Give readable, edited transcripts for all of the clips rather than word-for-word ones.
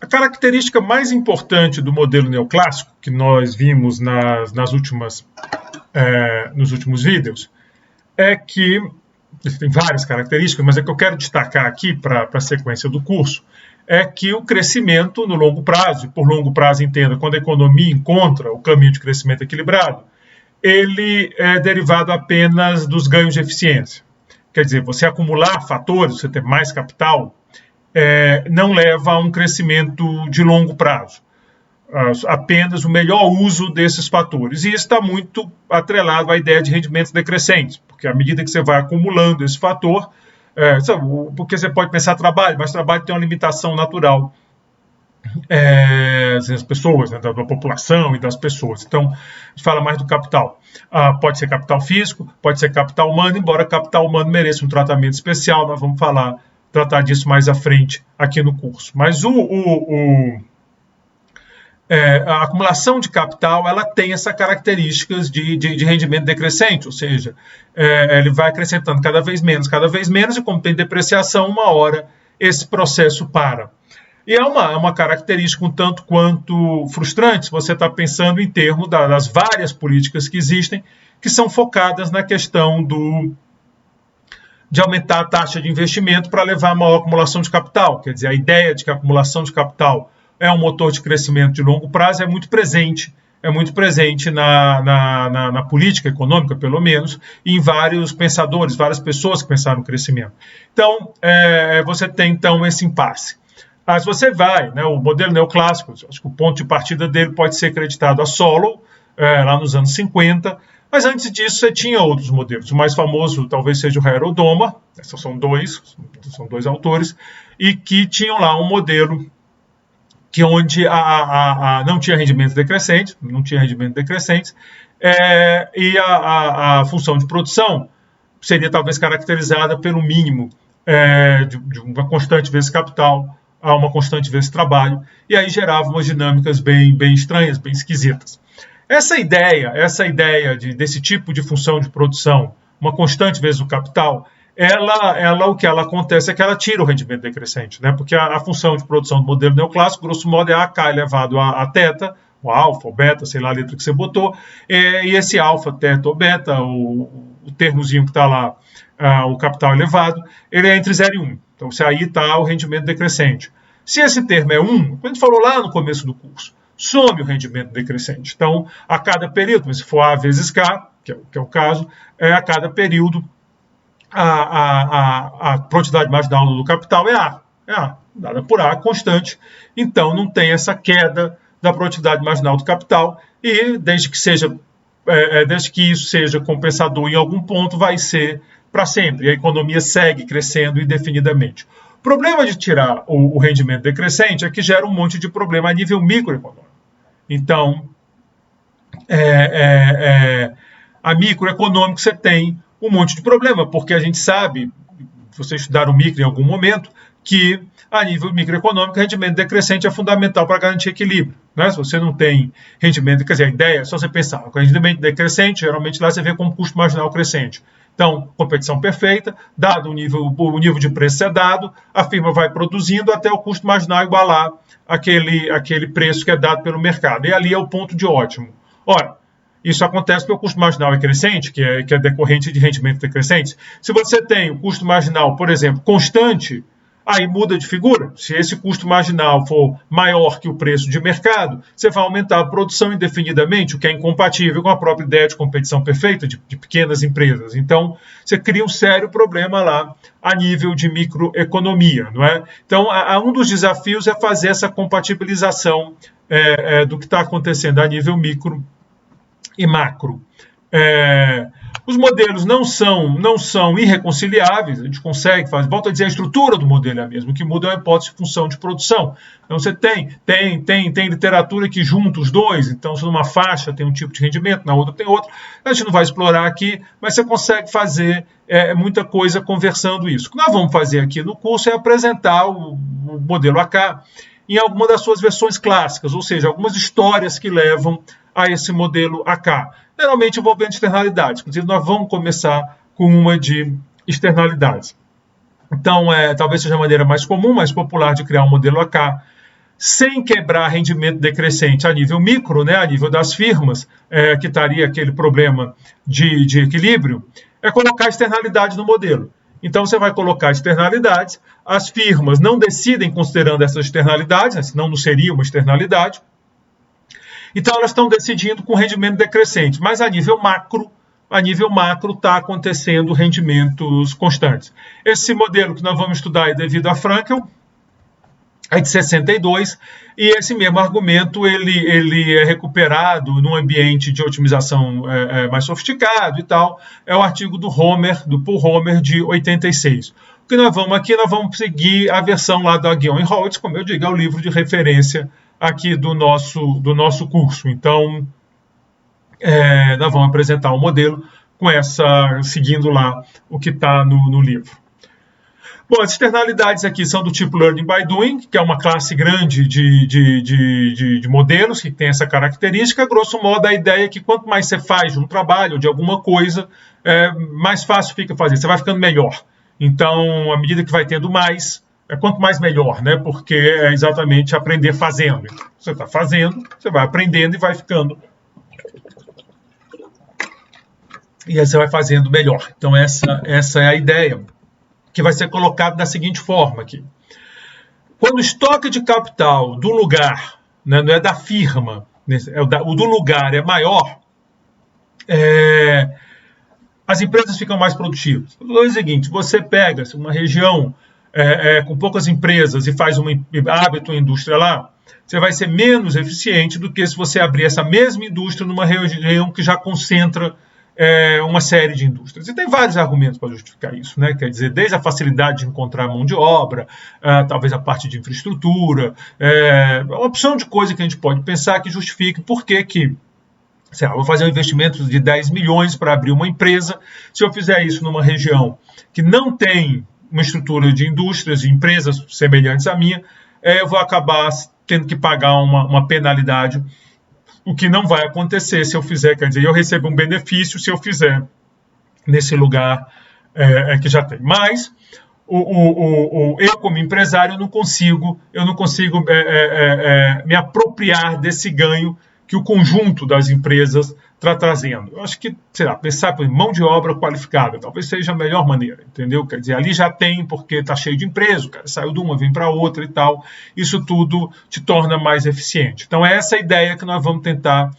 A característica mais importante do modelo neoclássico, que nós vimos nos últimos vídeos, é que, tem várias características, mas é que eu quero destacar aqui para a sequência do curso, é que o crescimento no longo prazo, e por longo prazo entenda, quando a economia encontra o caminho de crescimento equilibrado, ele é derivado apenas dos ganhos de eficiência. Quer dizer, você acumular fatores, você ter mais capital, não leva a um crescimento de longo prazo. Apenas o melhor uso desses fatores. E isso está muito atrelado à ideia de rendimentos decrescentes, porque à medida que você vai acumulando esse fator, porque você pode pensar trabalho, mas trabalho tem uma limitação natural das pessoas, né, da população e das pessoas. Então, a gente fala mais do capital. Pode ser capital físico, pode ser capital humano, embora capital humano mereça um tratamento especial, nós vamos tratar disso mais à frente aqui no curso. Mas a acumulação de capital, ela tem essas características de rendimento decrescente, ou seja, ele vai acrescentando cada vez menos, e como tem depreciação, uma hora esse processo para. E é uma característica um tanto quanto frustrante se você está pensando em termos das várias políticas que existem, que são focadas na questão de aumentar a taxa de investimento para levar a maior acumulação de capital. Quer dizer, a ideia de que a acumulação de capital é um motor de crescimento de longo prazo é muito presente na política econômica, pelo menos, e em vários pensadores, várias pessoas que pensaram no crescimento. Então, você tem, então, esse impasse. Se você vai, né, o modelo neoclássico, acho que o ponto de partida dele pode ser acreditado a Solow, lá nos anos 50, mas antes disso você tinha outros modelos. O mais famoso talvez seja o Harold Domar, esses são dois autores, e que tinham lá um modelo onde não tinha rendimentos decrescentes, e a função de produção seria talvez caracterizada pelo mínimo de uma constante vezes capital a uma constante vezes trabalho, e aí gerava umas dinâmicas bem estranhas, bem esquisitas. Essa ideia desse tipo de função de produção, uma constante vezes o capital, o que ela acontece é que ela tira o rendimento decrescente, né? Porque a função de produção do modelo neoclássico, grosso modo, é AK elevado a θ, o alfa, o beta, sei lá a letra que você botou, e esse alfa, θ ou beta, o termozinho que está lá, o capital elevado, ele é entre 0 e 1. Então, se aí está o rendimento decrescente. Se esse termo é 1, a gente falou lá no começo do curso, some o rendimento decrescente. Então, a cada período, se for A vezes K, que é o caso, a cada período, a produtividade marginal do capital é A, dada por A, constante. Então, não tem essa queda da produtividade marginal do capital e, desde que isso seja compensador em algum ponto, vai ser para sempre. E a economia segue crescendo indefinidamente. O problema de tirar o rendimento decrescente é que gera um monte de problema a nível microeconômico. Então, a microeconômico você tem um monte de problema, porque a gente sabe, se você estudar o micro em algum momento, que a nível microeconômico, rendimento decrescente é fundamental para garantir equilíbrio. Né? Se você não tem rendimento, quer dizer, a ideia é só você pensar, com rendimento decrescente, geralmente lá você vê como custo marginal crescente. Então, competição perfeita, dado o nível de preço é dado, a firma vai produzindo até o custo marginal igualar aquele preço que é dado pelo mercado. E ali é o ponto de ótimo. Ora, isso acontece porque o custo marginal é crescente, que é decorrente de rendimentos decrescentes. Se você tem o custo marginal, por exemplo, constante, aí muda de figura. Se esse custo marginal for maior que o preço de mercado, você vai aumentar a produção indefinidamente, o que é incompatível com a própria ideia de competição perfeita de pequenas empresas. Então, você cria um sério problema lá a nível de microeconomia, não é? Então, um dos desafios é fazer essa compatibilização do que está acontecendo a nível micro e macro. Os modelos não são irreconciliáveis, a gente consegue fazer, volto a dizer, a estrutura do modelo é a mesma, o que muda é a hipótese de função de produção. Então você tem literatura que junta os dois, então se numa faixa tem um tipo de rendimento, na outra tem outro, a gente não vai explorar aqui, mas você consegue fazer muita coisa conversando isso. O que nós vamos fazer aqui no curso é apresentar o modelo AK em alguma das suas versões clássicas, ou seja, algumas histórias que levam a esse modelo AK. Geralmente envolvendo externalidades. Inclusive, nós vamos começar com uma de externalidades. Então, talvez seja a maneira mais comum, mais popular de criar um modelo AK. sem quebrar rendimento decrescente a nível micro, né, a nível das firmas, que estaria aquele problema de equilíbrio, é colocar externalidade no modelo. Então, você vai colocar externalidades, as firmas não decidem considerando essas externalidades, né, senão não seria uma externalidade. Então, elas estão decidindo com rendimento decrescente, mas a nível macro está acontecendo rendimentos constantes. Esse modelo que nós vamos estudar é devido a Frankel, é de 62, e esse mesmo argumento ele é recuperado num ambiente de otimização mais sofisticado e tal. É o artigo do Paul Homer, de 86. O que nós vamos seguir a versão lá da Guion e Holtz, como eu digo, é o livro de referência aqui do nosso curso. Então, nós vamos apresentar o modelo seguindo lá o que está no livro. Bom, as externalidades aqui são do tipo Learning by Doing, que é uma classe grande de modelos que tem essa característica. Grosso modo, a ideia é que quanto mais você faz de um trabalho ou de alguma coisa, mais fácil fica fazer, você vai ficando melhor. Então, à medida que vai tendo mais, quanto mais melhor, né? Porque é exatamente aprender fazendo. Você está fazendo, você vai aprendendo e vai ficando. E aí você vai fazendo melhor. Então, essa é a ideia, que vai ser colocado da seguinte forma aqui. Quando o estoque de capital do lugar, né, não é da firma, o do lugar é maior, as empresas ficam mais produtivas. É o seguinte, você pega uma região com poucas empresas e abre a tua indústria lá, você vai ser menos eficiente do que se você abrir essa mesma indústria numa região que já concentra uma série de indústrias. E tem vários argumentos para justificar isso, né? Quer dizer, desde a facilidade de encontrar mão de obra, talvez a parte de infraestrutura, uma opção de coisa que a gente pode pensar que justifique por que sei lá, vou fazer um investimento de 10 milhões para abrir uma empresa. Se eu fizer isso numa região que não tem uma estrutura de indústrias e empresas semelhantes à minha, eu vou acabar tendo que pagar uma penalidade, o que não vai acontecer se eu fizer, quer dizer, eu recebo um benefício se eu fizer nesse lugar que já tem. Mas eu, como empresário, eu não consigo me apropriar desse ganho que o conjunto das empresas está trazendo. Eu acho que, sei lá, pensar por mão de obra qualificada talvez seja a melhor maneira, entendeu? Quer dizer, ali já tem, porque está cheio de empresa, o cara saiu de uma, vem para outra e tal. Isso tudo te torna mais eficiente. Então, é essa a ideia que nós vamos tentar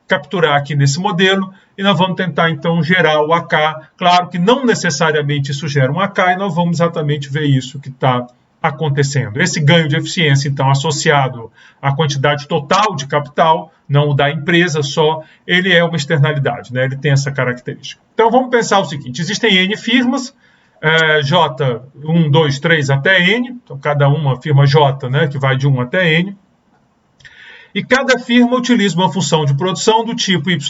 capturar aqui nesse modelo, e nós vamos tentar, então, gerar o AK. Claro que não necessariamente isso gera um AK, e nós vamos exatamente ver isso que está acontecendo. Esse ganho de eficiência, então, associado à quantidade total de capital, não o da empresa só, ele é uma externalidade, né? Ele tem essa característica. Então, vamos pensar o seguinte, existem N firmas, J, 1, 2, 3 até N, então cada uma firma J, né, que vai de 1 até N, e cada firma utiliza uma função de produção do tipo YJ,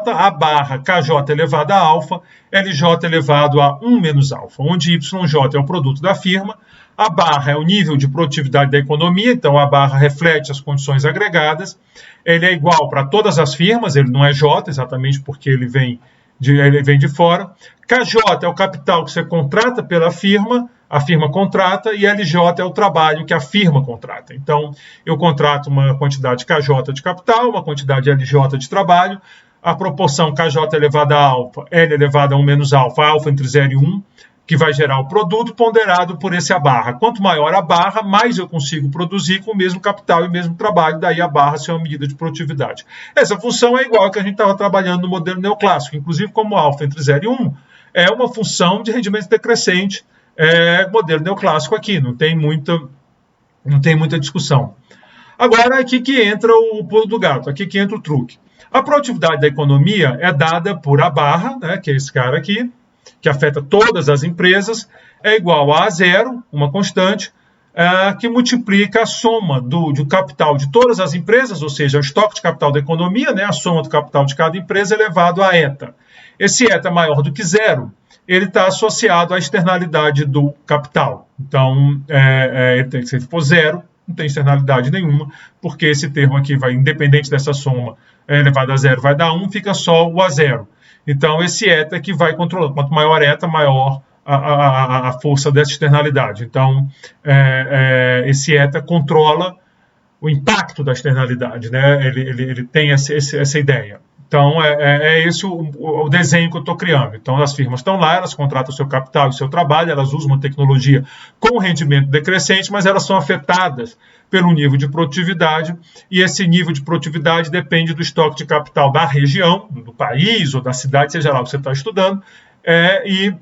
a barra KJ elevado a alfa, LJ elevado a 1 menos alfa, onde YJ é o produto da firma, a barra é o nível de produtividade da economia, então a barra reflete as condições agregadas, ele é igual para todas as firmas, ele não é J, exatamente porque ele vem de fora. KJ é o capital que você contrata pela firma, a firma contrata, e LJ é o trabalho que a firma contrata. Então, eu contrato uma quantidade KJ de capital, uma quantidade LJ de trabalho, a proporção KJ elevada a alfa, L elevada a 1 menos alfa, alfa entre 0 e 1, que vai gerar o produto ponderado por esse a barra. Quanto maior a barra, mais eu consigo produzir com o mesmo capital e o mesmo trabalho, daí a barra ser uma medida de produtividade. Essa função é igual a que a gente estava trabalhando no modelo neoclássico, inclusive como alfa entre 0 e 1, é uma função de rendimento decrescente, modelo neoclássico aqui, não tem muita discussão. Agora é aqui que entra o pulo do gato, aqui que entra o truque. A produtividade da economia é dada por a barra, né, que é esse cara aqui, que afeta todas as empresas, é igual a zero, uma constante, que multiplica a soma do capital de todas as empresas, ou seja, o estoque de capital da economia, né, a soma do capital de cada empresa elevado a eta. Esse eta maior do que zero, ele está associado à externalidade do capital. Então, se ele for zero, não tem externalidade nenhuma, porque esse termo aqui vai, independente dessa soma, elevado a zero vai dar 1, fica só o a zero. Então, esse eta que vai controlando. Quanto maior eta, maior a força dessa externalidade. Então, esse eta controla o impacto da externalidade, né? Ele tem essa ideia. Então, é esse o desenho que eu estou criando. Então, as firmas estão lá, elas contratam o seu capital e o seu trabalho, elas usam uma tecnologia com rendimento decrescente, mas elas são afetadas pelo nível de produtividade, e esse nível de produtividade depende do estoque de capital da região, do país ou da cidade, seja lá o que você está estudando, e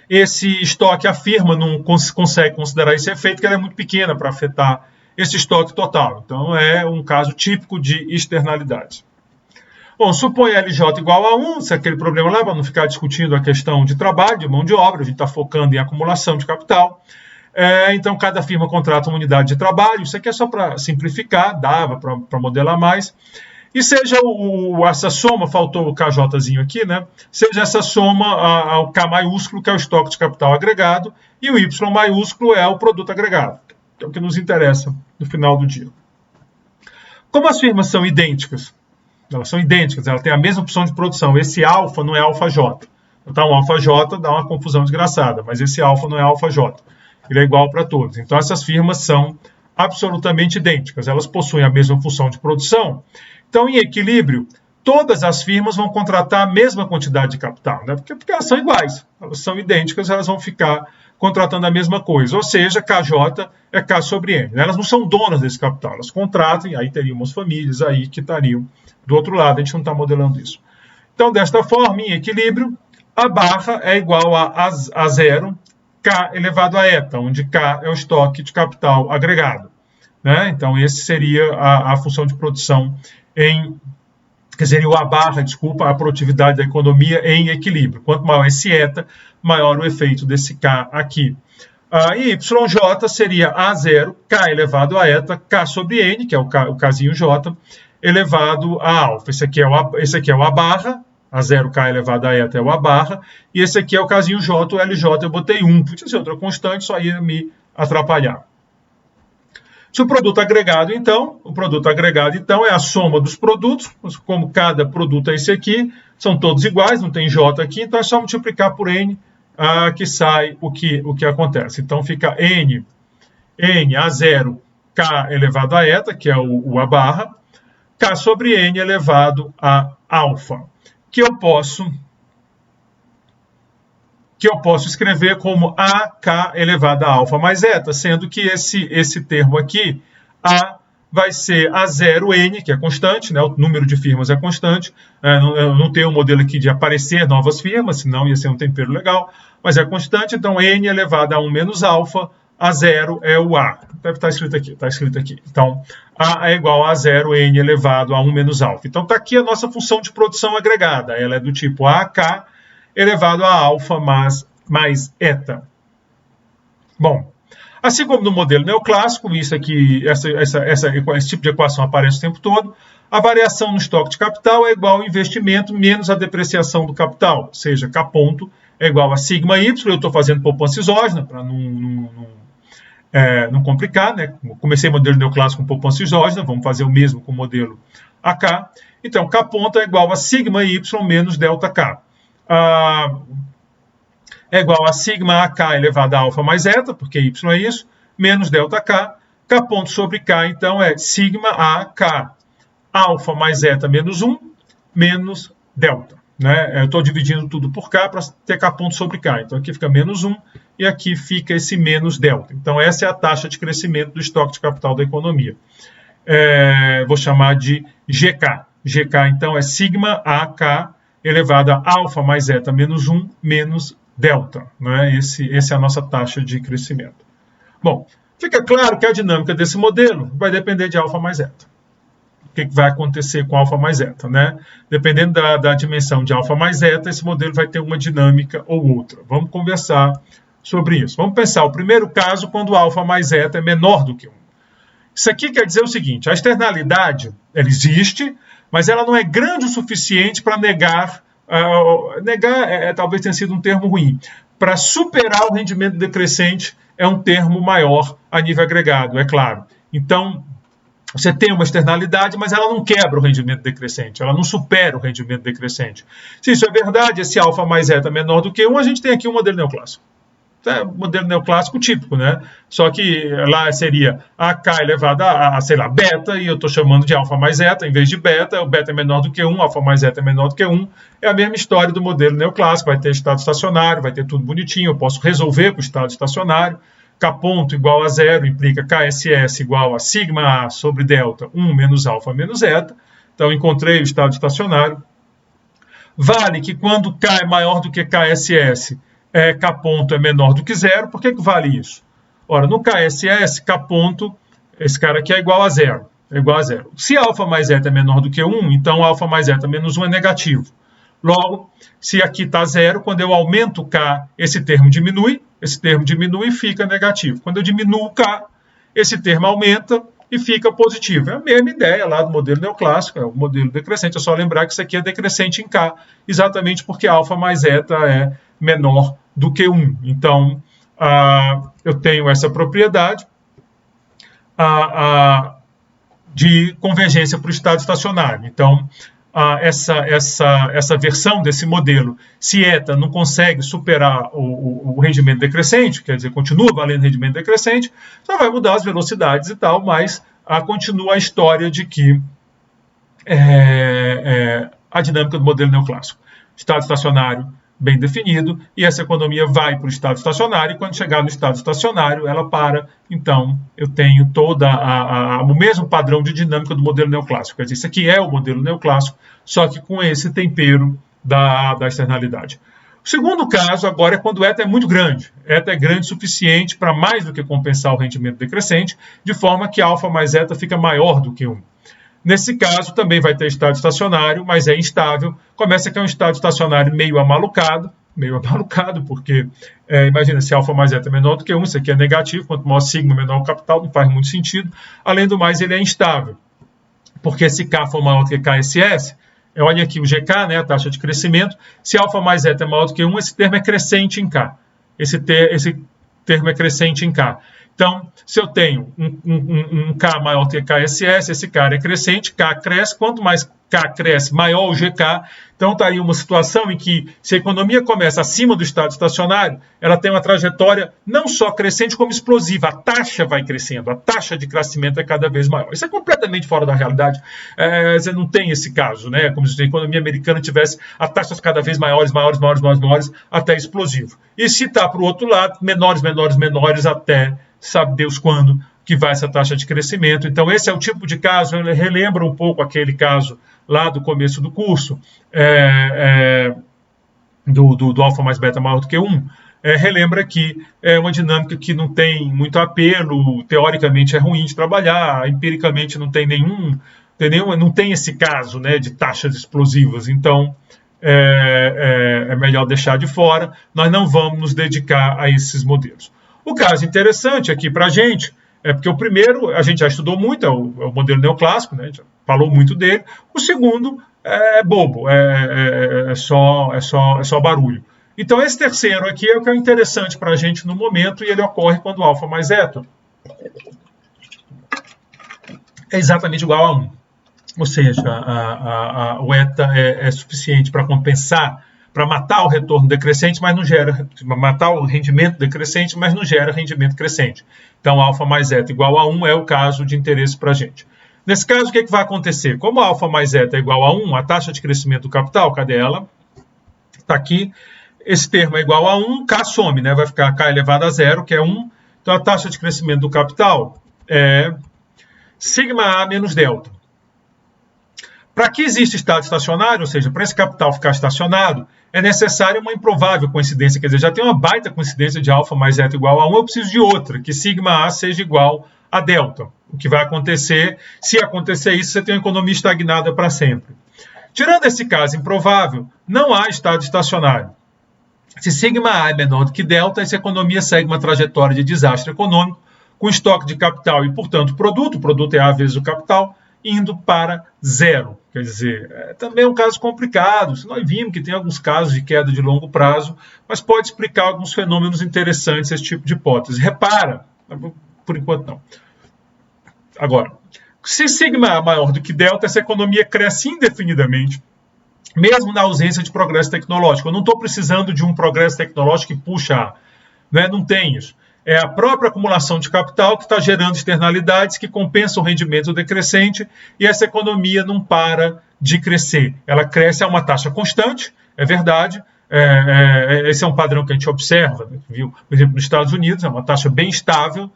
esse estoque, a firma não consegue considerar esse efeito, porque ela é muito pequena para afetar esse estoque total. Então, é um caso típico de externalidade. Bom, supõe LJ igual a 1, se aquele problema lá, para não ficar discutindo a questão de trabalho, de mão de obra, a gente está focando em acumulação de capital. Então, cada firma contrata uma unidade de trabalho, isso aqui é só para simplificar, dava para modelar mais. E seja essa soma, faltou o KJzinho aqui, né? Seja essa soma o K maiúsculo, que é o estoque de capital agregado, e o Y maiúsculo é o produto agregado, que é o que nos interessa no final do dia. Como as firmas são idênticas, elas têm a mesma opção de produção. Esse alfa não é alfa J. Então, o alfa J dá uma confusão desgraçada, mas esse alfa não é alfa J. Ele é igual para todos. Então, essas firmas são absolutamente idênticas. Elas possuem a mesma função de produção. Então, em equilíbrio, todas as firmas vão contratar a mesma quantidade de capital, né? Porque elas são iguais, elas são idênticas, elas vão ficar contratando a mesma coisa. Ou seja, KJ é K sobre N. Elas não são donas desse capital, elas contratam, e aí teriam umas famílias aí que estariam do outro lado, a gente não está modelando isso. Então, desta forma, em equilíbrio, a barra é igual a zero, K elevado a eta, onde K é o estoque de capital agregado, né? Então, esse seria a função de produção que seria o A barra, desculpa, a produtividade da economia em equilíbrio. Quanto maior esse eta, maior o efeito desse K aqui. E YJ seria A0, K elevado a eta, K sobre N, que é o Kzinho J, elevado a alfa. Esse aqui é o A barra, A0K elevado a eta é o A barra, e esse aqui é o Kzinho J, o LJ eu botei 1. Podia ser outra constante, só ia me atrapalhar. Se o produto agregado, então, é a soma dos produtos, como cada produto é esse aqui, são todos iguais, não tem J aqui, então é só multiplicar por N que sai o que acontece. Então fica N A0, K elevado a eta, que é o A barra, K sobre N elevado a alfa, que eu posso escrever como AK elevado a alfa mais eta, sendo que esse termo aqui, A, vai ser A0N, que é constante, né? O número de firmas é constante. Eu não tenho um modelo aqui de aparecer novas firmas, senão ia ser um tempero legal, mas é constante, então N elevado a 1 menos alfa, A0 é o A. Deve estar escrito aqui, Então, A é igual a A0N elevado a 1 menos alfa. Então, está aqui a nossa função de produção agregada. Ela é do tipo AK elevado a alfa mais eta. Bom, assim como no modelo neoclássico, esse tipo de equação aparece o tempo todo, a variação no estoque de capital é igual ao investimento menos a depreciação do capital, ou seja, K ponto é igual a sigma Y. Eu estou fazendo poupança exógena para não complicar, né? Comecei o modelo neoclássico com poupança exógena, vamos fazer o mesmo com o modelo AK. Então, K ponto é igual a sigma Y menos delta K. É igual a sigma AK elevado a alfa mais eta, porque Y é isso, menos delta K. K ponto sobre K, então, é sigma AK alfa mais eta menos 1, menos delta. Né? Eu estou dividindo tudo por K para ter K ponto sobre K. Então, aqui fica menos 1 e aqui fica esse menos delta. Então, essa é a taxa de crescimento do estoque de capital da economia. Vou chamar de GK. GK, então, é sigma AK elevado a alfa mais eta menos 1 menos delta. Né? Essa é a nossa taxa de crescimento. Bom, fica claro que a dinâmica desse modelo vai depender de alfa mais eta. O que vai acontecer com alfa mais eta? Né? Dependendo da dimensão de alfa mais eta, esse modelo vai ter uma dinâmica ou outra. Vamos conversar sobre isso. Vamos pensar o primeiro caso quando alfa mais eta é menor do que 1. Isso aqui quer dizer o seguinte, a externalidade ela existe, mas ela não é grande o suficiente para negar talvez tenha sido um termo ruim. Para superar o rendimento decrescente é um termo maior a nível agregado, é claro. Então, você tem uma externalidade, mas ela não quebra o rendimento decrescente, ela não supera o rendimento decrescente. Se isso é verdade, esse alfa mais eta menor do que 1, a gente tem aqui um modelo neoclássico. É o modelo neoclássico típico, né? Só que lá seria a K elevada a, sei lá, beta, e eu estou chamando de alfa mais zeta, em vez de beta, o beta é menor do que 1, alfa mais zeta é menor do que 1. É a mesma história do modelo neoclássico, vai ter estado estacionário, vai ter tudo bonitinho, eu posso resolver com o estado estacionário. K ponto igual a 0 implica KSS igual a sigma A sobre delta 1 menos alfa menos zeta. Então, encontrei o estado estacionário. Vale que quando K é maior do que KSS, K ponto é menor do que 0. Por que vale isso? Ora, no KSS, K ponto, esse cara aqui é igual a 0. É igual a 0. Se alfa mais zeta é menor do que 1, então alfa mais zeta menos 1 é negativo. Logo, se aqui está 0, quando eu aumento K, esse termo diminui e fica negativo. Quando eu diminuo K, esse termo aumenta e fica positivo. É a mesma ideia lá do modelo neoclássico, é o modelo decrescente. É só lembrar que isso aqui é decrescente em K, exatamente porque alfa mais zeta é menor do que 1. Então, eu tenho essa propriedade de convergência para o estado estacionário. Então, essa versão desse modelo, se eta não consegue superar o rendimento decrescente, quer dizer, continua valendo rendimento decrescente, só vai mudar as velocidades e tal, mas continua a história de que a dinâmica do modelo neoclássico. Estado estacionário bem definido, e essa economia vai para o estado estacionário, e quando chegar no estado estacionário, ela para. Então, eu tenho o mesmo padrão de dinâmica do modelo neoclássico. Quer dizer, isso aqui é o modelo neoclássico, só que com esse tempero da externalidade. O segundo caso, agora, é quando eta é muito grande. Eta é grande o suficiente para mais do que compensar o rendimento decrescente, de forma que alfa mais eta fica maior do que 1. Nesse caso, também vai ter estado estacionário, mas é instável. Começa que é um estado estacionário meio amalucado, porque, imagina, se alfa mais zeta é menor do que 1, isso aqui é negativo, quanto maior sigma, menor o capital, não faz muito sentido. Além do mais, ele é instável, porque se K for maior do que KSS, olha aqui o GK, né, a taxa de crescimento, se alfa mais zeta é maior do que 1, esse termo é crescente em K. Esse termo é crescente em K. Então, se eu tenho um K maior que KSS, esse cara é crescente, K cresce, quanto mais K cresce, maior o GK. Então, está aí uma situação em que, se a economia começa acima do estado estacionário, ela tem uma trajetória não só crescente, como explosiva. A taxa vai crescendo, a taxa de crescimento é cada vez maior. Isso é completamente fora da realidade. Você não tem esse caso, né? Como se a economia americana tivesse a taxas cada vez maiores, até explosivo. E se está para o outro lado, menores, até sabe Deus quando que vai essa taxa de crescimento. Então, esse é o tipo de caso, ele relembra um pouco aquele caso lá do começo do curso, do alfa mais beta maior do que 1, relembra que é uma dinâmica que não tem muito apelo, teoricamente é ruim de trabalhar, empiricamente não tem não tem esse caso, né, de taxas explosivas. Então, é melhor deixar de fora, nós não vamos nos dedicar a esses modelos. O caso interessante aqui para a gente é porque o primeiro a gente já estudou muito, é o modelo neoclássico, né? A gente já falou muito dele. O segundo é bobo, é só barulho. Então esse terceiro aqui é o que é interessante para a gente no momento, e ele ocorre quando o alfa mais zeta é exatamente igual a 1. Ou seja, o eta é suficiente para compensar, para matar o retorno decrescente, mas não gera, matar o rendimento decrescente, mas não gera rendimento crescente. Então, alfa mais zeta igual a 1 é o caso de interesse para a gente. Nesse caso, o que vai acontecer? Como alfa mais zeta é igual a 1, a taxa de crescimento do capital, cadê ela? Está aqui. Esse termo é igual a 1, K some, né? Vai ficar K elevado a 0, que é 1. Então, a taxa de crescimento do capital é sigma A menos delta. Para que exista estado estacionário, ou seja, para esse capital ficar estacionado, é necessária uma improvável coincidência, quer dizer, já tem uma baita coincidência de alfa mais zeta igual a 1, eu preciso de outra, que sigma A seja igual a delta. O que vai acontecer, se acontecer isso, você tem uma economia estagnada para sempre. Tirando esse caso improvável, não há estado estacionário. Se sigma A é menor do que delta, essa economia segue uma trajetória de desastre econômico, com estoque de capital e, portanto, o produto é A vezes o capital, indo para zero. Quer dizer, também é um caso complicado. Nós vimos que tem alguns casos de queda de longo prazo, mas pode explicar alguns fenômenos interessantes esse tipo de hipótese. Repara, por enquanto não. Agora, se sigma é maior do que delta, essa economia cresce indefinidamente, mesmo na ausência de progresso tecnológico. Eu não estou precisando de um progresso tecnológico que puxa A. né? Não tem isso. É a própria acumulação de capital que está gerando externalidades que compensam o rendimento decrescente e essa economia não para de crescer. Ela cresce a uma taxa constante, é verdade. Esse é um padrão que a gente observa, né? Viu? Por exemplo, nos Estados Unidos, é uma taxa bem estável,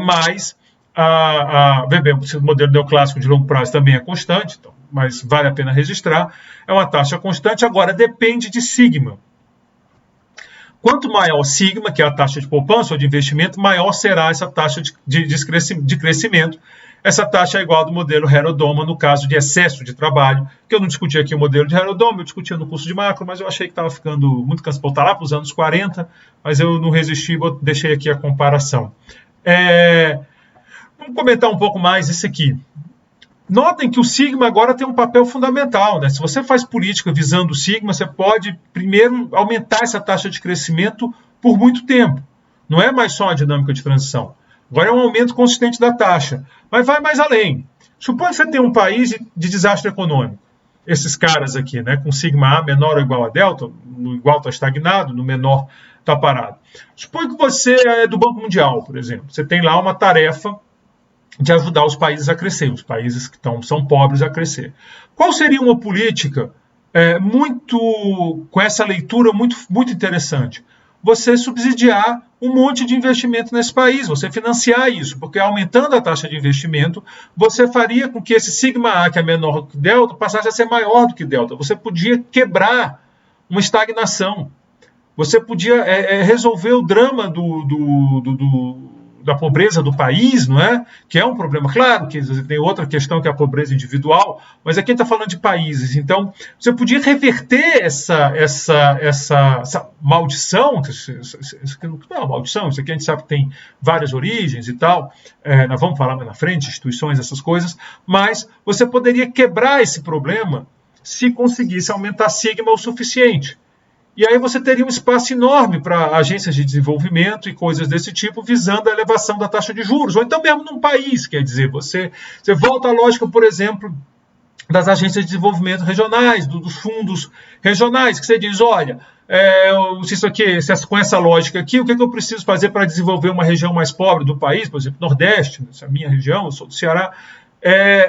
mas o modelo neoclássico de longo prazo também é constante, então, mas vale a pena registrar. É uma taxa constante, agora depende de sigma. Quanto maior sigma, que é a taxa de poupança ou de investimento, maior será essa taxa de crescimento. Essa taxa é igual ao do modelo Harrod-Doman no caso de excesso de trabalho, que eu não discuti aqui o modelo de Harrod-Doman, eu discutia no curso de macro, mas eu achei que estava ficando muito cansado, voltar lá para os anos 40, mas eu não resisti, deixei aqui a comparação. Vamos comentar um pouco mais isso aqui. Notem que o sigma agora tem um papel fundamental, né? Se você faz política visando o sigma, você pode primeiro aumentar essa taxa de crescimento por muito tempo. Não é mais só a dinâmica de transição. Agora é um aumento consistente da taxa. Mas vai mais além. Suponha que você tem um país de desastre econômico. Esses caras aqui, né, com sigma A menor ou igual a delta, no igual está estagnado, no menor está parado. Suponha que você é do Banco Mundial, por exemplo. Você tem lá uma tarefa de ajudar os países a crescer, os países que são pobres a crescer. Qual seria uma política com essa leitura muito interessante? Você subsidiar um monte de investimento nesse país, você financiar isso, porque aumentando a taxa de investimento, você faria com que esse sigma A, que é menor que delta, passasse a ser maior do que delta. Você podia quebrar uma estagnação. Você podia resolver o drama da pobreza do país, não é? Que é um problema, claro, que tem outra questão que é a pobreza individual, mas aqui a gente está falando de países. Então, você podia reverter essa maldição, isso aqui não é uma maldição, isso aqui a gente sabe que tem várias origens e tal, nós vamos falar mais na frente, instituições, essas coisas, mas você poderia quebrar esse problema se conseguisse aumentar sigma o suficiente. E aí você teria um espaço enorme para agências de desenvolvimento e coisas desse tipo, visando a elevação da taxa de juros. Ou então mesmo num país, quer dizer, você volta à lógica, por exemplo, das agências de desenvolvimento regionais, dos fundos regionais, que você diz, olha, com essa lógica aqui, o que eu preciso fazer para desenvolver uma região mais pobre do país, por exemplo, Nordeste, essa é a minha região, eu sou do Ceará,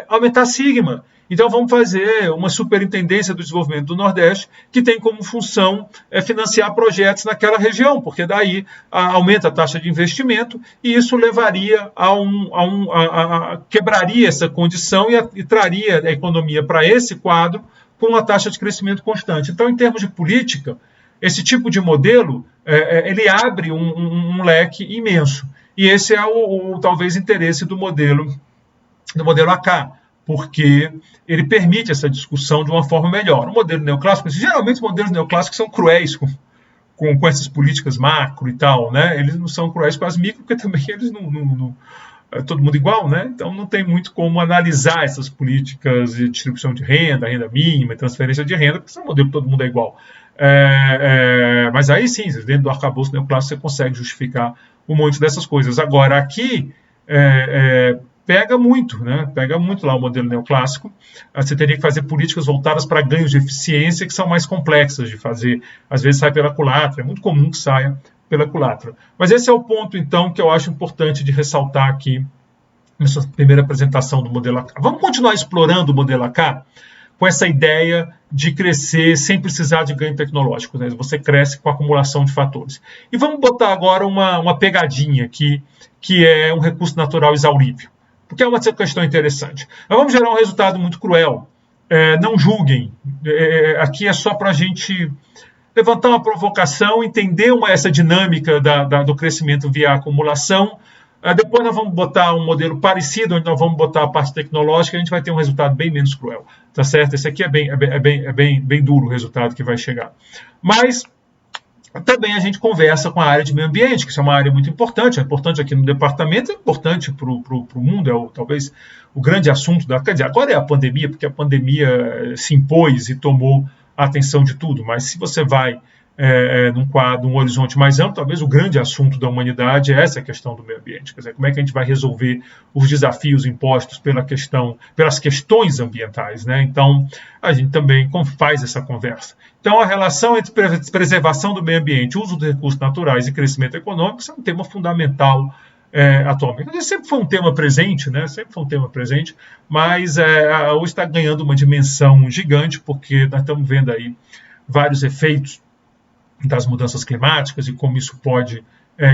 aumentar sigma. Então vamos fazer uma superintendência do desenvolvimento do Nordeste que tem como função financiar projetos naquela região, porque daí aumenta a taxa de investimento e isso levaria quebraria essa condição e traria a economia para esse quadro com uma taxa de crescimento constante. Então, em termos de política, esse tipo de modelo ele abre um leque imenso. E esse é talvez interesse do modelo AK, porque ele permite essa discussão de uma forma melhor. O modelo neoclássico, geralmente os modelos neoclássicos são cruéis com essas políticas macro e tal, né? Eles não são cruéis com as micro, porque também eles não é todo mundo igual, né? Então não tem muito como analisar essas políticas de distribuição de renda mínima e transferência de renda, porque são modelo todo mundo é igual. Mas aí sim, dentro do arcabouço neoclássico você consegue justificar um monte dessas coisas. Agora, aqui pega muito, né? Pega muito lá o modelo neoclássico. Você teria que fazer políticas voltadas para ganhos de eficiência que são mais complexas de fazer. Às vezes sai pela culatra, é muito comum que saia pela culatra. Mas esse é o ponto, então, que eu acho importante de ressaltar aqui nessa primeira apresentação do modelo AK. Vamos continuar explorando o modelo AK com essa ideia de crescer sem precisar de ganho tecnológico, né? Você cresce com a acumulação de fatores. E vamos botar agora uma pegadinha aqui, que é um recurso natural exaurível, porque é uma questão interessante. Nós vamos gerar um resultado muito cruel. Não julguem. Aqui é só para a gente levantar uma provocação, entender essa dinâmica do crescimento via acumulação. Depois nós vamos botar um modelo parecido, onde nós vamos botar a parte tecnológica, e a gente vai ter um resultado bem menos cruel. Tá certo? Esse aqui é bem duro o resultado que vai chegar. Mas também a gente conversa com a área de meio ambiente, que é uma área muito importante, é importante aqui no departamento, é importante para o mundo, talvez o grande assunto quer dizer, agora é a pandemia, porque a pandemia se impôs e tomou a atenção de tudo, mas se você vai num horizonte mais amplo, talvez o grande assunto da humanidade é essa questão do meio ambiente. Quer dizer, como é que a gente vai resolver os desafios impostos pelas questões ambientais, né? Então, a gente também faz essa conversa. Então, a relação entre preservação do meio ambiente, uso dos recursos naturais e crescimento econômico é um tema fundamental atualmente. Sempre foi um tema presente, né? Sempre foi um tema presente, mas hoje está ganhando uma dimensão gigante, porque nós estamos vendo aí vários efeitos das mudanças climáticas e como isso pode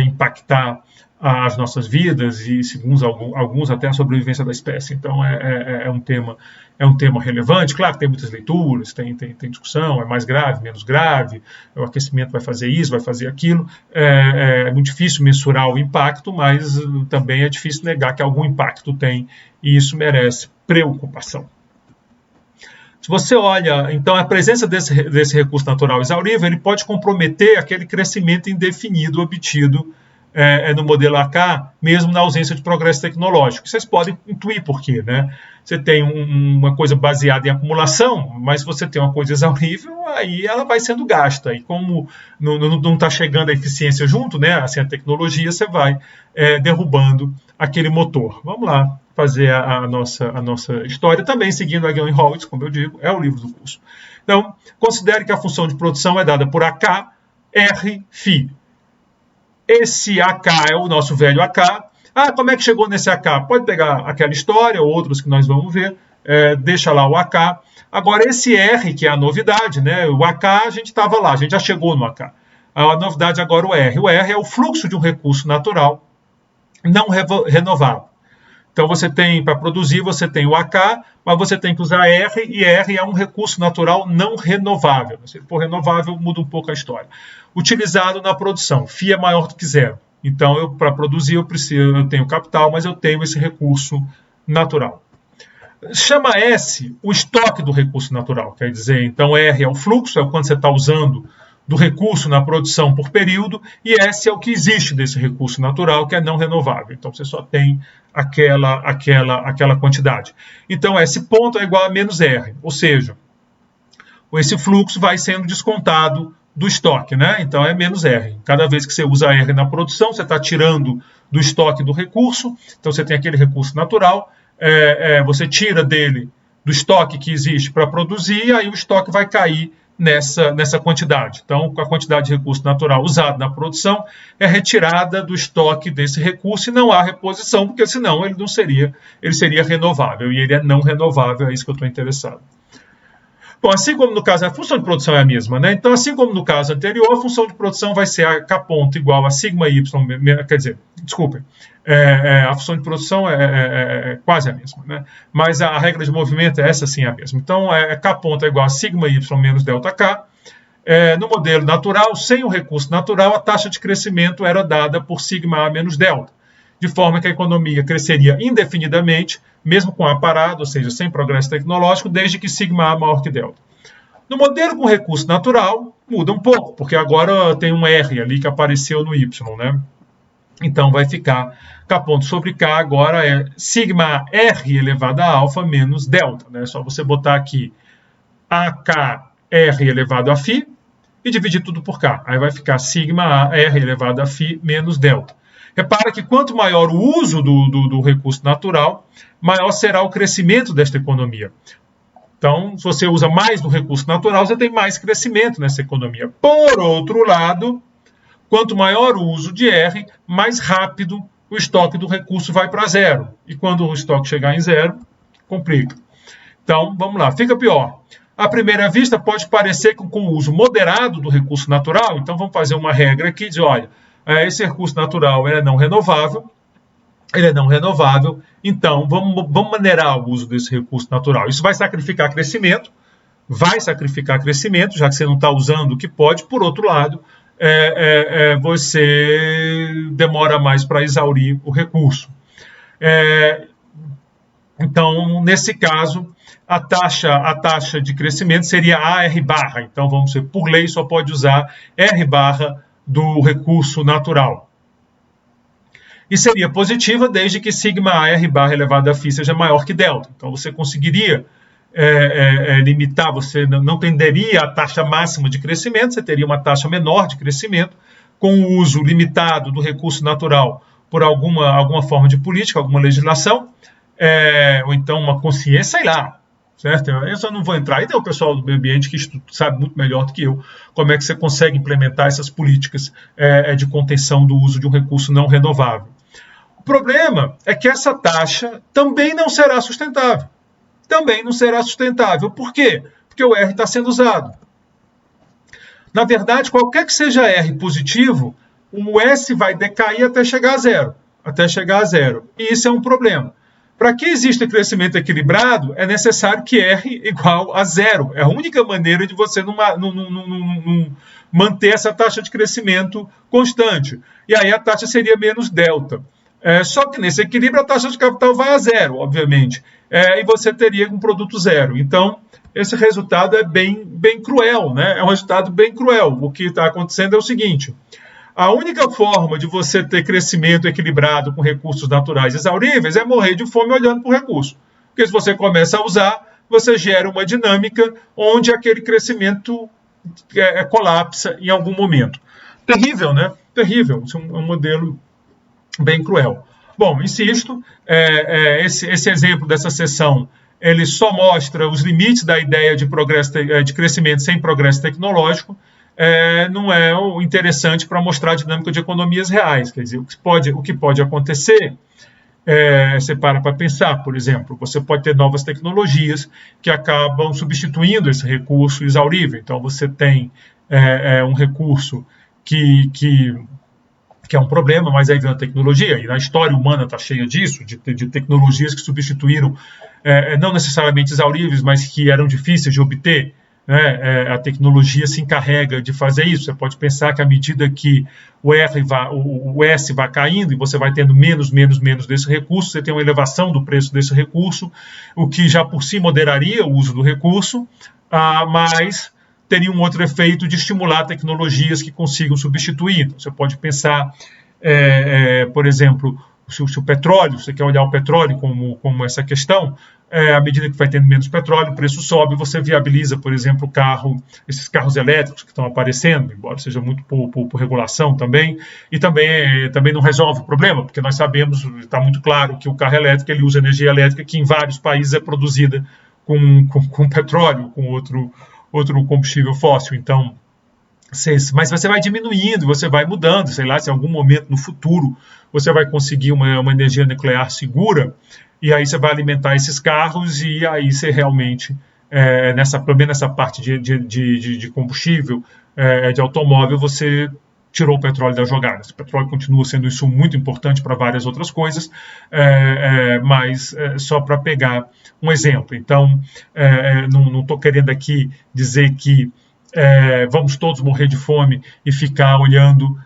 impactar as nossas vidas e, segundo alguns, até a sobrevivência da espécie. Então, é um tema relevante. Claro que tem muitas leituras, tem discussão, é mais grave, menos grave, o aquecimento vai fazer isso, vai fazer aquilo. É muito difícil mensurar o impacto, mas também é difícil negar que algum impacto tem, e isso merece preocupação. Se você olha, então, a presença desse recurso natural exaurível, ele pode comprometer aquele crescimento indefinido obtido no modelo AK, mesmo na ausência de progresso tecnológico. Vocês podem intuir por quê, né? Você tem uma coisa baseada em acumulação, mas se você tem uma coisa exaurível, aí ela vai sendo gasta. E como não está chegando a eficiência junto, né? Assim, a tecnologia, você vai derrubando aquele motor. Vamos lá fazer a nossa história, também seguindo a Gale e Howitz, como eu digo, é o livro do curso. Então, considere que a função de produção é dada por AK, R, φ. Esse AK é o nosso velho AK. Como é que chegou nesse AK? Pode pegar aquela história, ou outros que nós vamos ver, deixa lá o AK. Agora, esse R, que é a novidade, né? O AK, a gente estava lá, a gente já chegou no AK. A novidade agora é o R. O R é o fluxo de um recurso natural não renovável. Então, você tem, para produzir, você tem o AK, mas você tem que usar R, e R é um recurso natural não renovável. Se ele for renovável, muda um pouco a história. Utilizado na produção, φ é maior do que zero. Então, para produzir, eu tenho capital, mas eu tenho esse recurso natural. Chama S o estoque do recurso natural, quer dizer, então R é o fluxo, é quando você está usando do recurso na produção por período, e S é o que existe desse recurso natural, que é não renovável. Então, você só tem aquela quantidade. Então, esse ponto é igual a menos R, ou seja, esse fluxo vai sendo descontado do estoque, né? Então, é menos R. Cada vez que você usa R na produção, você está tirando do estoque do recurso, então você tem aquele recurso natural, você tira dele, do estoque que existe para produzir, e aí o estoque vai cair nessa quantidade. Então, a quantidade de recurso natural usado na produção é retirada do estoque desse recurso e não há reposição, porque senão ele seria renovável, e ele é não renovável, é isso que eu estou interessado. Bom, assim como no caso, a função de produção é a mesma, né? Então, assim como no caso anterior, a função de produção vai ser a K ponto igual a sigma y, quer dizer, desculpem, a função de produção é quase a mesma, né? Mas a regra de movimento é essa sim a mesma. Então, K ponto é igual a sigma y menos delta K. No modelo natural, sem o recurso natural, a taxa de crescimento era dada por sigma A menos delta, de forma que a economia cresceria indefinidamente, mesmo com A parado, ou seja, sem progresso tecnológico, desde que sigma A maior que delta. No modelo com recurso natural, muda um pouco, porque agora tem um R ali que apareceu no Y, né? Então vai ficar K ponto sobre K agora é sigma R elevado a alfa menos delta, né? É só você botar aqui AKR elevado a φ e dividir tudo por K. Aí vai ficar sigma R elevado a φ menos delta. Repara que quanto maior o uso do recurso natural, maior será o crescimento desta economia. Então, se você usa mais do recurso natural, você tem mais crescimento nessa economia. Por outro lado, quanto maior o uso de R, mais rápido o estoque do recurso vai para zero. E quando o estoque chegar em zero, complica. Então, vamos lá, fica pior. À primeira vista, pode parecer que com o uso moderado do recurso natural, então vamos fazer uma regra aqui de, olha, esse recurso natural é não renovável, então vamos maneirar o uso desse recurso natural. Isso vai sacrificar crescimento, já que você não está usando o que pode. Por outro lado, você demora mais para exaurir o recurso. Então, nesse caso, a taxa de crescimento seria AR barra. Então, vamos dizer, por lei, só pode usar R barra do recurso natural. E seria positiva desde que sigma AR barra elevado a φ seja maior que delta. Então, você conseguiria limitar, você não tenderia à taxa máxima de crescimento, você teria uma taxa menor de crescimento, com o uso limitado do recurso natural por alguma forma de política, alguma legislação, ou então uma consciência, sei lá, certo? Eu só não vou entrar. Aí tem o pessoal do meio ambiente que sabe muito melhor do que eu como é que você consegue implementar essas políticas de contenção do uso de um recurso não renovável. O problema é que essa taxa também não será sustentável. Também não será sustentável. Por quê? Porque o R está sendo usado. Na verdade, qualquer que seja R positivo, o S vai decair até chegar a zero. Até chegar a zero. E isso é um problema. Para que exista crescimento equilibrado, é necessário que R igual a zero. É a única maneira de você não manter essa taxa de crescimento constante. E aí a taxa seria menos delta. Só que nesse equilíbrio a taxa de capital vai a zero, obviamente. E você teria um produto zero. Então, esse resultado é bem cruel, né? É um resultado bem cruel. O que está acontecendo é o seguinte: a única forma de você ter crescimento equilibrado com recursos naturais exauríveis é morrer de fome olhando para o recurso. Porque se você começa a usar, você gera uma dinâmica onde aquele crescimento colapsa em algum momento. Terrível, né? Terrível. Isso é um modelo bem cruel. Bom, insisto, esse exemplo dessa sessão, ele só mostra os limites da ideia de crescimento sem progresso tecnológico. Não é o interessante para mostrar a dinâmica de economias reais. Quer dizer, o que pode acontecer, você para pensar, por exemplo, você pode ter novas tecnologias que acabam substituindo esse recurso exaurível. Então, você tem um recurso que é um problema, mas aí vem a tecnologia, e na história humana está cheia disso, de tecnologias que substituíram, não necessariamente exauríveis, mas que eram difíceis de obter. A tecnologia se encarrega de fazer isso. Você pode pensar que à medida que o S vai caindo e você vai tendo menos desse recurso, você tem uma elevação do preço desse recurso, o que já por si moderaria o uso do recurso, mas teria um outro efeito de estimular tecnologias que consigam substituir. Então, você pode pensar, por exemplo, se o petróleo, você quer olhar o petróleo como essa questão, à medida que vai tendo menos petróleo, o preço sobe, você viabiliza, por exemplo, esses carros elétricos que estão aparecendo, embora seja muito por regulação também, e também não resolve o problema, porque nós sabemos, está muito claro que o carro elétrico ele usa energia elétrica que em vários países é produzida com petróleo, com outro combustível fóssil. Então, mas você vai diminuindo, você vai mudando, sei lá, se em algum momento no futuro você vai conseguir uma energia nuclear segura, e aí você vai alimentar esses carros, e aí você realmente, pelo menos nessa parte de combustível, de automóvel, você tirou o petróleo da jogada. Esse petróleo continua sendo um insumo muito importante para várias outras coisas, mas só para pegar um exemplo. Então, não estou querendo aqui dizer que vamos todos morrer de fome e ficar olhando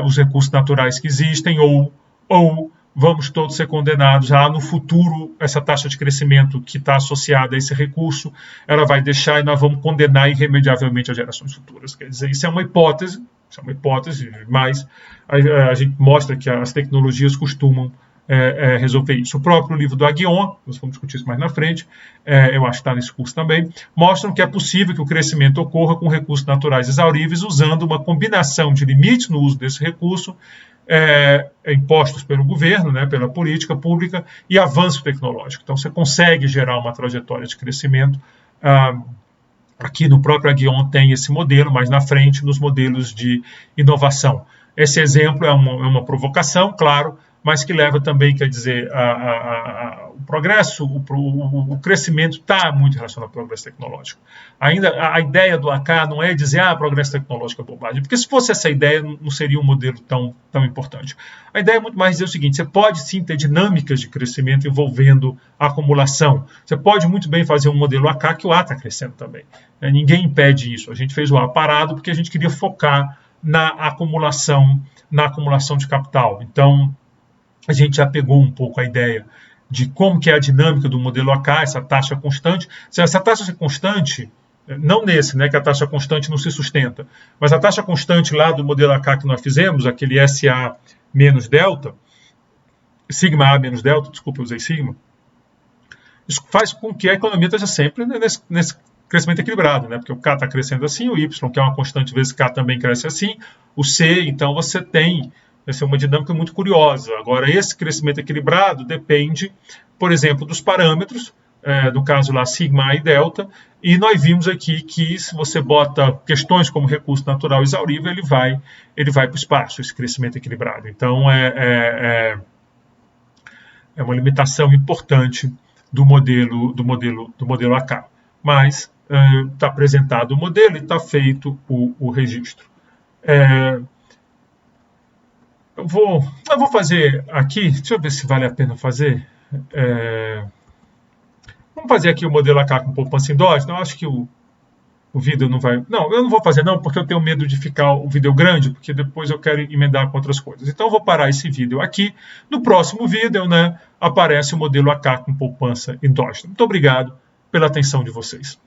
os recursos naturais que existem, ou vamos todos ser condenados a, no futuro, essa taxa de crescimento que está associada a esse recurso, ela vai deixar e nós vamos condenar irremediavelmente as gerações futuras. Quer dizer, isso é uma hipótese, mas a gente mostra que as tecnologias costumam resolver isso. O próprio livro do Aghion, nós vamos discutir isso mais na frente, eu acho que está nesse curso também, mostram que é possível que o crescimento ocorra com recursos naturais exauríveis, usando uma combinação de limites no uso desse recurso, impostos pelo governo, pela política pública, e avanço tecnológico. Então, você consegue gerar uma trajetória de crescimento. Aqui no próprio Aghion tem esse modelo, mas na frente, nos modelos de inovação. Esse exemplo é uma provocação, claro, mas que leva também, quer dizer, o progresso, o crescimento está muito relacionado ao progresso tecnológico. Ainda a ideia do AK não é dizer progresso tecnológico é bobagem, porque se fosse essa ideia, não seria um modelo tão importante. A ideia é muito mais dizer o seguinte: você pode sim ter dinâmicas de crescimento envolvendo a acumulação. Você pode muito bem fazer um modelo AK que o A está crescendo também. Ninguém impede isso. A gente fez o A parado porque a gente queria focar na acumulação de capital. Então, a gente já pegou um pouco a ideia de como que é a dinâmica do modelo AK, essa taxa constante. Se essa taxa é constante, não nesse, que a taxa constante não se sustenta, mas a taxa constante lá do modelo AK que nós fizemos, aquele SA menos delta, sigma A menos delta, desculpa, eu usei sigma, Isso faz com que a economia esteja sempre nesse crescimento equilibrado, né? Porque o K está crescendo assim, o Y, que é uma constante vezes K, também cresce assim, o C, então você tem, essa é uma dinâmica muito curiosa. Agora, esse crescimento equilibrado depende, por exemplo, dos parâmetros, no caso lá, sigma e delta, e nós vimos aqui que se você bota questões como recurso natural exaurível, ele vai para o espaço, esse crescimento equilibrado. Então, é uma limitação importante do modelo AK. Mas está apresentado o modelo e está feito o registro. Eu vou fazer aqui, deixa eu ver se vale a pena fazer. Vamos fazer aqui o modelo AK com poupança endógena. Eu acho que o vídeo não vai... Não, eu não vou fazer não, porque eu tenho medo de ficar o vídeo grande, porque depois eu quero emendar com outras coisas. Então eu vou parar esse vídeo aqui. No próximo vídeo, né, aparece o modelo AK com poupança endógena. Muito obrigado pela atenção de vocês.